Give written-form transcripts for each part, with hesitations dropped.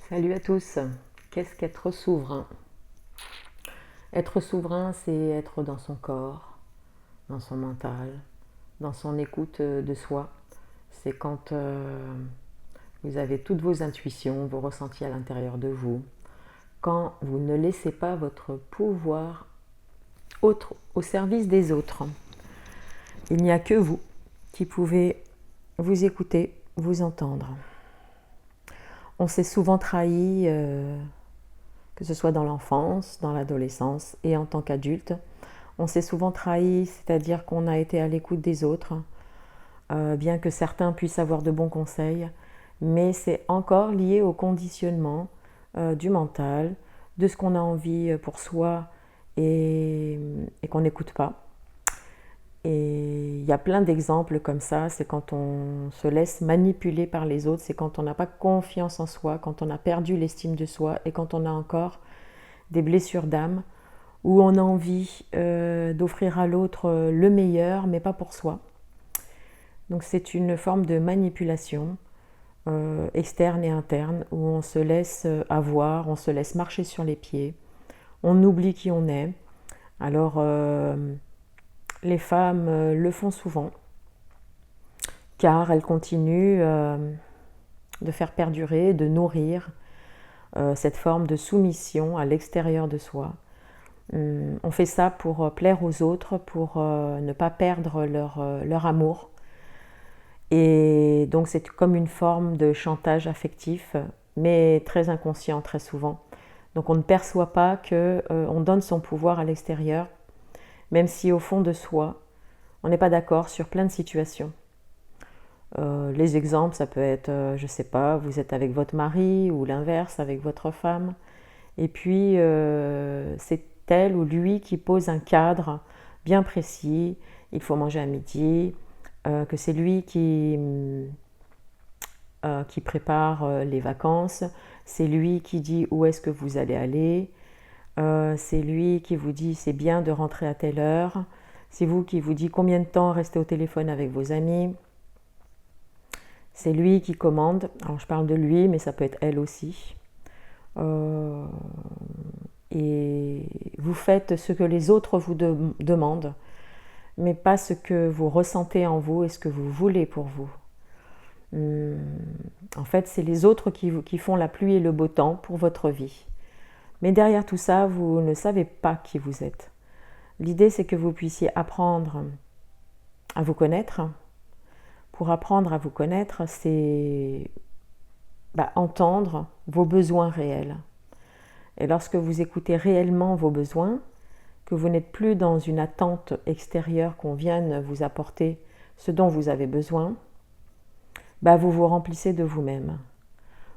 Salut à tous. Qu'est-ce qu'être souverain? Être souverain, c'est être dans son corps, dans son mental, dans son écoute de soi. C'est quand vous avez toutes vos intuitions, vos ressentis à l'intérieur de vous. Quand vous ne laissez pas votre pouvoir au service des autres. Il n'y a que vous qui pouvez vous écouter, vous entendre. On s'est souvent trahi, que ce soit dans l'enfance, dans l'adolescence et en tant qu'adulte. On s'est souvent trahi, c'est-à-dire qu'on a été à l'écoute des autres, bien que certains puissent avoir de bons conseils, mais c'est encore lié au conditionnement du mental, de ce qu'on a envie pour soi et qu'on n'écoute pas. Et il y a plein d'exemples comme ça, c'est quand on se laisse manipuler par les autres, c'est quand on n'a pas confiance en soi, quand on a perdu l'estime de soi et quand on a encore des blessures d'âme, où on a envie d'offrir à l'autre le meilleur, mais pas pour soi. Donc c'est une forme de manipulation externe et interne, où on se laisse avoir, on se laisse marcher sur les pieds, on oublie qui on est. Alors les femmes le font souvent, car elles continuent de faire perdurer, de nourrir cette forme de soumission à l'extérieur de soi. On fait ça pour plaire aux autres, pour ne pas perdre leur amour. Et donc c'est comme une forme de chantage affectif, mais très inconscient très souvent. Donc on ne perçoit pas qu'on donne son pouvoir à l'extérieur, même si au fond de soi, on n'est pas d'accord sur plein de situations. Les exemples, ça peut être, je ne sais pas, vous êtes avec votre mari ou l'inverse, avec votre femme. Et puis, c'est elle ou lui qui pose un cadre bien précis. Il faut manger à midi, que c'est lui qui prépare les vacances. C'est lui qui dit où est-ce que vous allez aller. C'est lui qui vous dit c'est bien de rentrer à telle heure. C'est vous qui vous dit combien de temps rester au téléphone avec vos amis. C'est lui qui commande. Alors je parle de lui, mais ça peut être elle aussi. Et vous faites ce que les autres vous demandent, mais pas ce que vous ressentez en vous et ce que vous voulez pour vous. En fait, c'est les autres qui font la pluie et le beau temps pour votre vie. Mais derrière tout ça, vous ne savez pas qui vous êtes. L'idée, c'est que vous puissiez apprendre à vous connaître. Pour apprendre à vous connaître, c'est entendre vos besoins réels. Et lorsque vous écoutez réellement vos besoins, que vous n'êtes plus dans une attente extérieure qu'on vienne vous apporter ce dont vous avez besoin, vous vous remplissez de vous-même.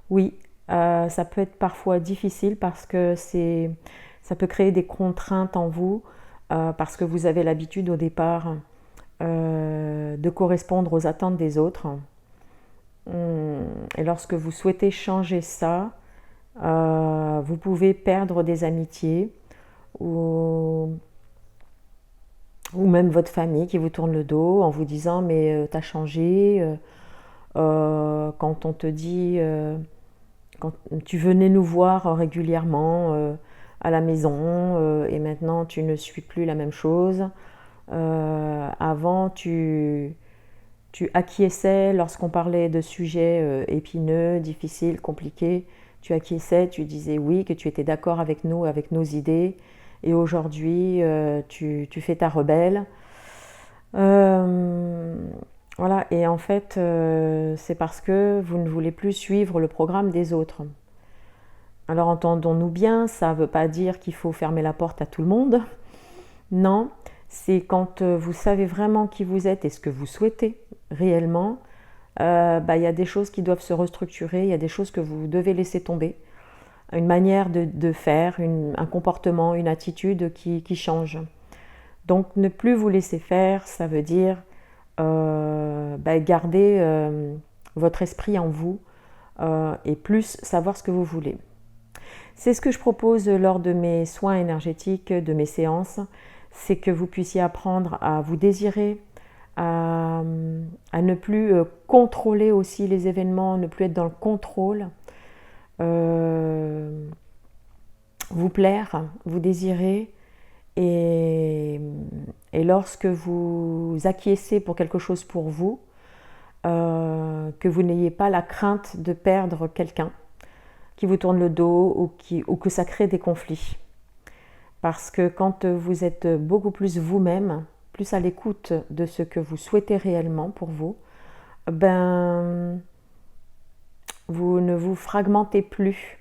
Oui, ça peut être parfois difficile parce que ça peut créer des contraintes en vous, parce que vous avez l'habitude au départ de correspondre aux attentes des autres. Et lorsque vous souhaitez changer ça, vous pouvez perdre des amitiés ou même votre famille qui vous tourne le dos en vous disant mais t'as changé, quand on te dit quand tu venais nous voir régulièrement à la maison et maintenant tu ne suis plus la même chose. Avant tu acquiesçais lorsqu'on parlait de sujets épineux, difficiles, compliqués. Tu acquiesçais, tu disais oui, que tu étais d'accord avec nous, avec nos idées. Et aujourd'hui, tu fais ta rebelle. Voilà, et en fait, c'est parce que vous ne voulez plus suivre le programme des autres. Alors entendons-nous bien, ça ne veut pas dire qu'il faut fermer la porte à tout le monde. Non, c'est quand vous savez vraiment qui vous êtes et ce que vous souhaitez réellement, y a des choses qui doivent se restructurer, il y a des choses que vous devez laisser tomber, une manière de faire, un comportement, une attitude qui change. Donc ne plus vous laisser faire, ça veut dire garder votre esprit en vous et plus savoir ce que vous voulez. C'est ce que je propose lors de mes soins énergétiques, de mes séances, c'est que vous puissiez apprendre à vous désirer, à ne plus contrôler aussi les événements, ne plus être dans le contrôle, vous plaire, vous désirer, et lorsque vous acquiescez pour quelque chose pour vous, que vous n'ayez pas la crainte de perdre quelqu'un qui vous tourne le dos ou que ça crée des conflits. Parce que quand vous êtes beaucoup plus vous-même, plus à l'écoute de ce que vous souhaitez réellement pour vous, ben, vous ne vous fragmentez plus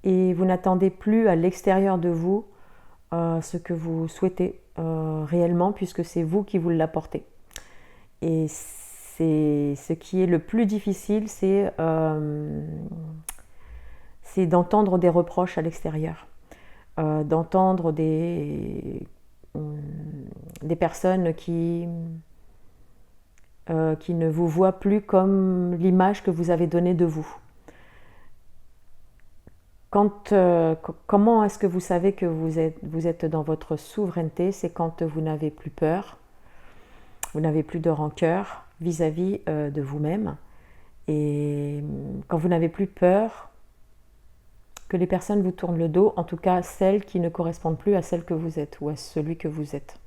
et vous n'attendez plus à l'extérieur de vous ce que vous souhaitez réellement, puisque c'est vous qui vous l'apportez. Et c'est ce qui est le plus difficile, c'est d'entendre des reproches à l'extérieur, d'entendre des personnes qui ne vous voient plus comme l'image que vous avez donnée de vous. Comment est-ce que vous savez que vous êtes dans votre souveraineté? C'est quand vous n'avez plus peur, vous n'avez plus de rancœur vis-à-vis de vous-même, et quand vous n'avez plus peur que les personnes vous tournent le dos, en tout cas celles qui ne correspondent plus à celle que vous êtes ou à celui que vous êtes.